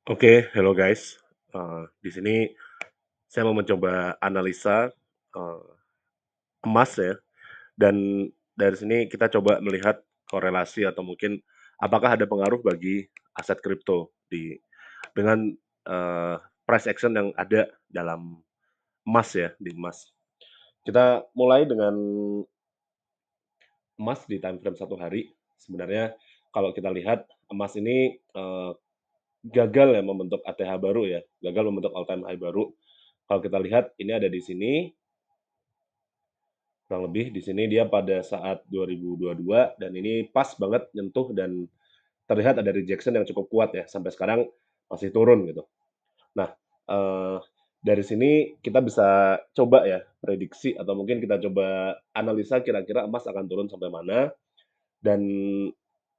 Oke, hello guys. Di sini saya mau mencoba analisa eee, emas ya, dan dari sini kita coba melihat korelasi atau mungkin apakah ada pengaruh bagi aset kripto dengan price action yang ada dalam emas ya, di emas. Kita mulai dengan emas di time frame 1 hari. Sebenarnya kalau kita lihat emas ini gagal ya membentuk ATH baru ya, gagal membentuk all time high baru. Kalau kita lihat ini ada di sini, kurang lebih di sini dia pada saat 2022 dan ini pas banget nyentuh dan terlihat ada rejection yang cukup kuat ya, sampai sekarang masih turun gitu. Nah, eee, dari sini kita bisa coba ya prediksi atau mungkin kita coba analisa kira-kira emas akan turun sampai mana dan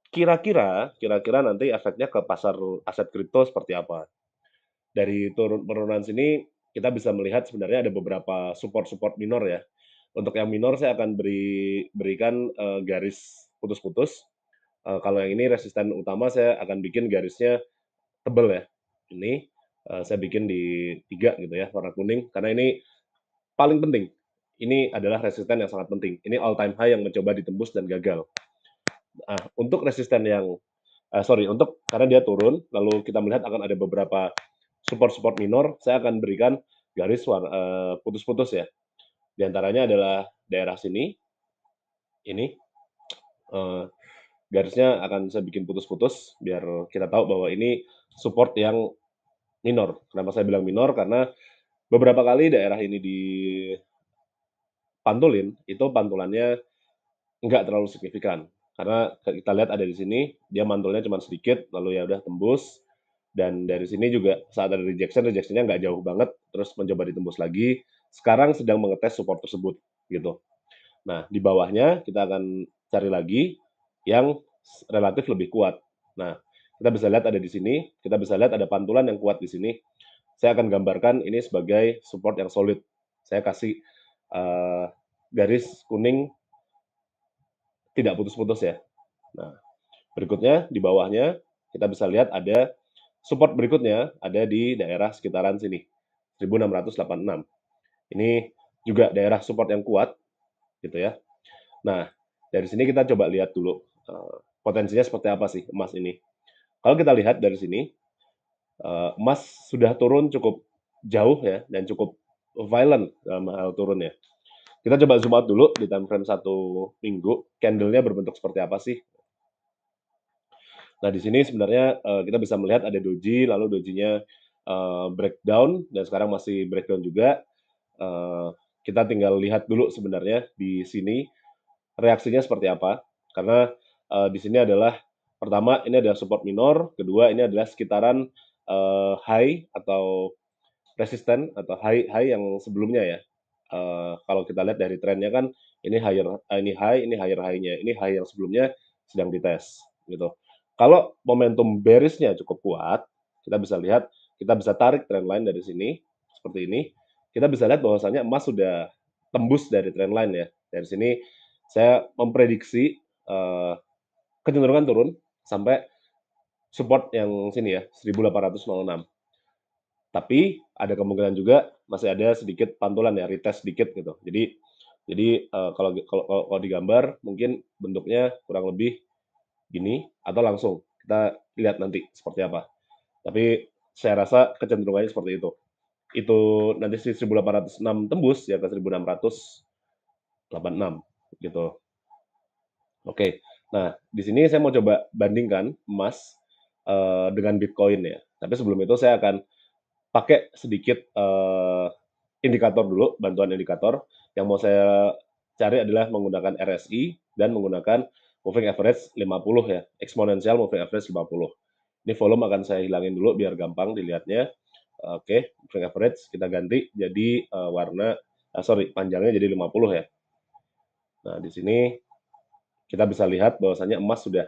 kira-kira nanti efeknya ke pasar aset kripto seperti apa. Dari penurunan sini kita bisa melihat sebenarnya ada beberapa support-support minor ya. Untuk yang minor saya akan berikan garis putus-putus. Kalau yang ini resisten utama saya akan bikin garisnya tebel ya. Ini saya bikin di 3 gitu ya, warna kuning, karena ini paling penting. Ini adalah resisten yang sangat penting. Ini all time high yang mencoba ditembus dan gagal. Untuk resisten yang untuk karena dia turun, lalu kita melihat akan ada beberapa support-support minor, saya akan berikan garis putus-putus ya. Di antaranya adalah daerah sini, ini, eee, garisnya akan saya bikin putus-putus, biar kita tahu bahwa ini support yang minor. Kenapa saya bilang minor, karena beberapa kali daerah ini dipantulin, itu pantulannya nggak terlalu signifikan. Karena kita lihat ada di sini, dia mantulnya cuma sedikit, lalu ya udah tembus, dan dari sini juga saat ada rejection-nya nggak jauh banget, terus mencoba ditembus lagi, sekarang sedang mengetes support tersebut, gitu. Nah, di bawahnya kita akan cari lagi yang relatif lebih kuat. Nah, kita bisa lihat ada di sini, kita bisa lihat ada pantulan yang kuat di sini. Saya akan gambarkan ini sebagai support yang solid. Saya kasih garis kuning tidak putus-putus ya. Nah, berikutnya di bawahnya kita bisa lihat ada support berikutnya ada di daerah sekitaran sini, 1686. Ini juga daerah support yang kuat gitu ya. Nah, dari sini kita coba lihat dulu potensinya seperti apa sih emas ini. Kalau kita lihat dari sini, emas sudah turun cukup jauh ya dan cukup violent dalam hal turunnya. Kita coba zoom out dulu di time frame 1 minggu, candle-nya berbentuk seperti apa sih. Nah, di sini sebenarnya kita bisa melihat ada doji, lalu dojinya breakdown dan sekarang masih breakdown juga. Kita tinggal lihat dulu sebenarnya di sini reaksinya seperti apa. Karena di sini adalah pertama ini adalah support minor, kedua ini adalah sekitaran high atau resisten atau high yang sebelumnya ya. Kalau kita lihat dari trennya kan ini higher high-nya, ini high yang sebelumnya sedang dites gitu. Kalau momentum bearish-nya cukup kuat, kita bisa lihat, kita bisa tarik trendline dari sini seperti ini. Kita bisa lihat bahwasanya emas sudah tembus dari trendline ya. Dari sini saya memprediksi kecenderungan turun sampai support yang sini ya, 1806. Tapi ada kemungkinan juga masih ada sedikit pantulan ya, retest sedikit gitu. Jadi kalau digambar mungkin bentuknya kurang lebih gini atau langsung, kita lihat nanti seperti apa. Tapi saya rasa kecenderungannya seperti itu. Itu nanti 1806 tembus ya ke 1686 gitu. Oke. Nah, di sini saya mau coba bandingkan emas dengan Bitcoin ya. Tapi sebelum itu saya akan pakai sedikit indikator dulu, bantuan indikator. Yang mau saya cari adalah menggunakan RSI dan menggunakan moving average 50 ya, exponential moving average 50. Ini volume akan saya hilangin dulu biar gampang dilihatnya. Oke, moving average kita ganti jadi panjangnya jadi 50 ya. Nah, di sini kita bisa lihat bahwasannya emas sudah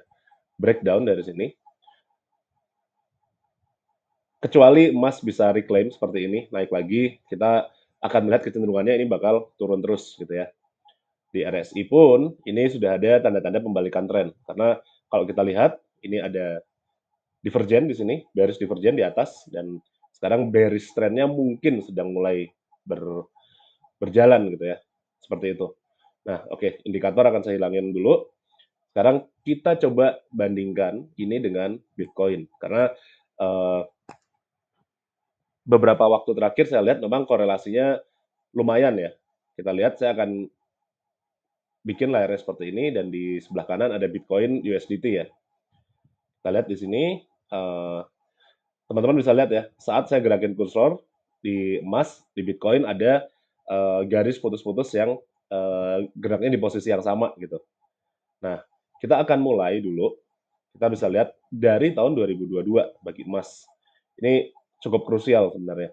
breakdown dari sini. Kecuali emas bisa reclaim seperti ini, naik lagi, kita akan melihat kecenderungannya ini bakal turun terus gitu ya. Di RSI pun ini sudah ada tanda-tanda pembalikan tren, karena kalau kita lihat ini ada divergen di sini, bearish divergen di atas, dan sekarang bearish trend-nya mungkin sedang mulai berjalan gitu ya, seperti itu. Nah, oke, indikator akan saya hilangin dulu. Sekarang kita coba bandingkan ini dengan Bitcoin, karena uh, beberapa waktu terakhir saya lihat memang korelasinya lumayan ya. Kita lihat, saya akan bikin layarnya seperti ini, dan di sebelah kanan ada Bitcoin USDT ya. Kita lihat di sini, teman-teman bisa lihat ya, saat saya gerakin kursor di emas, di Bitcoin ada garis putus-putus yang geraknya di posisi yang sama gitu. Nah, kita akan mulai dulu, kita bisa lihat dari tahun 2022 bagi emas. Ini cukup krusial sebenarnya.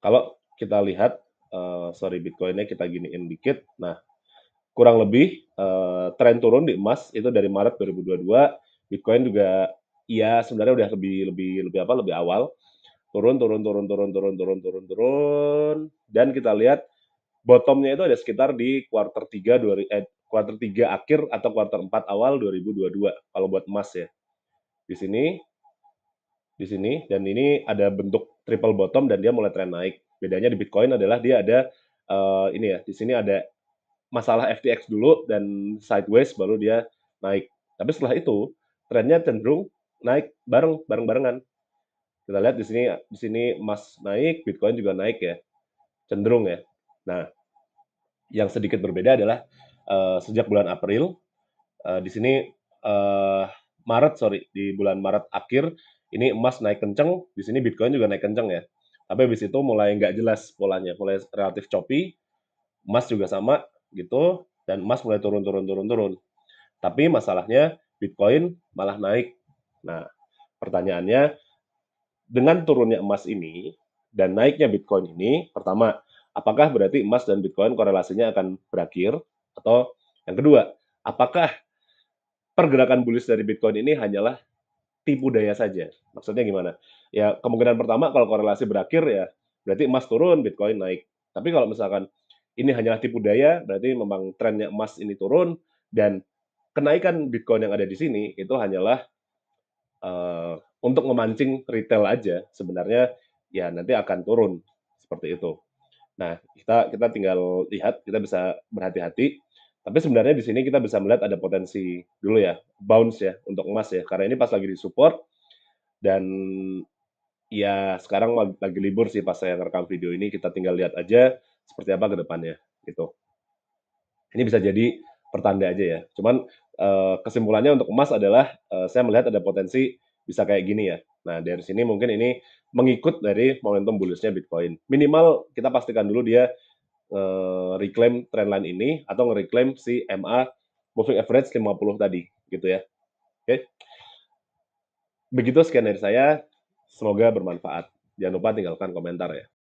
Kalau kita lihat, sorry, Bitcoin-nya kita giniin dikit. Nah, kurang lebih tren turun di emas itu dari Maret 2022. Bitcoin juga ya sebenarnya udah lebih awal. Turun, dan kita lihat bottomnya itu ada sekitar di kuarter 3 akhir atau kuarter 4 awal 2022 kalau buat emas ya. Di sini, dan ini ada bentuk triple bottom dan dia mulai tren naik. Bedanya di Bitcoin adalah dia ada ini ya, di sini ada masalah FTX dulu dan sideways baru dia naik. Tapi setelah itu trennya cenderung naik barengan. Kita lihat di sini emas naik, Bitcoin juga naik ya, cenderung ya. Nah, yang sedikit berbeda adalah sejak bulan April, di sini di bulan Maret akhir ini emas naik kenceng, di sini Bitcoin juga naik kenceng ya. Tapi habis itu mulai nggak jelas polanya, mulai relatif choppy, emas juga sama gitu, dan emas mulai turun. Tapi masalahnya Bitcoin malah naik. Nah, pertanyaannya, dengan turunnya emas ini dan naiknya Bitcoin ini, pertama, apakah berarti emas dan Bitcoin korelasinya akan berakhir? Atau yang kedua, apakah pergerakan bullish dari Bitcoin ini hanyalah tipu daya saja? Maksudnya gimana? Ya, kemungkinan pertama kalau korelasi berakhir ya berarti emas turun, Bitcoin naik. Tapi kalau misalkan ini hanyalah tipu daya, berarti memang trennya emas ini turun, dan kenaikan Bitcoin yang ada di sini itu hanyalah untuk memancing retail aja. Sebenarnya ya nanti akan turun seperti itu. Nah, kita tinggal lihat, kita bisa berhati-hati. Tapi sebenarnya di sini kita bisa melihat ada potensi dulu ya, bounce ya untuk emas ya. Karena ini pas lagi di support, dan ya sekarang lagi libur sih pas saya ngerekam video ini, kita tinggal lihat aja seperti apa ke depannya gitu. Ini bisa jadi pertanda aja ya. Cuman kesimpulannya untuk emas adalah saya melihat ada potensi bisa kayak gini ya. Nah, dari sini mungkin ini mengikut dari momentum bullish-nya Bitcoin. Minimal kita pastikan dulu dia reclaim trendline ini atau nge-reclaim si MA moving average 50 tadi gitu ya. Oke. Begitu sekian dari saya. Semoga bermanfaat. Jangan lupa tinggalkan komentar ya.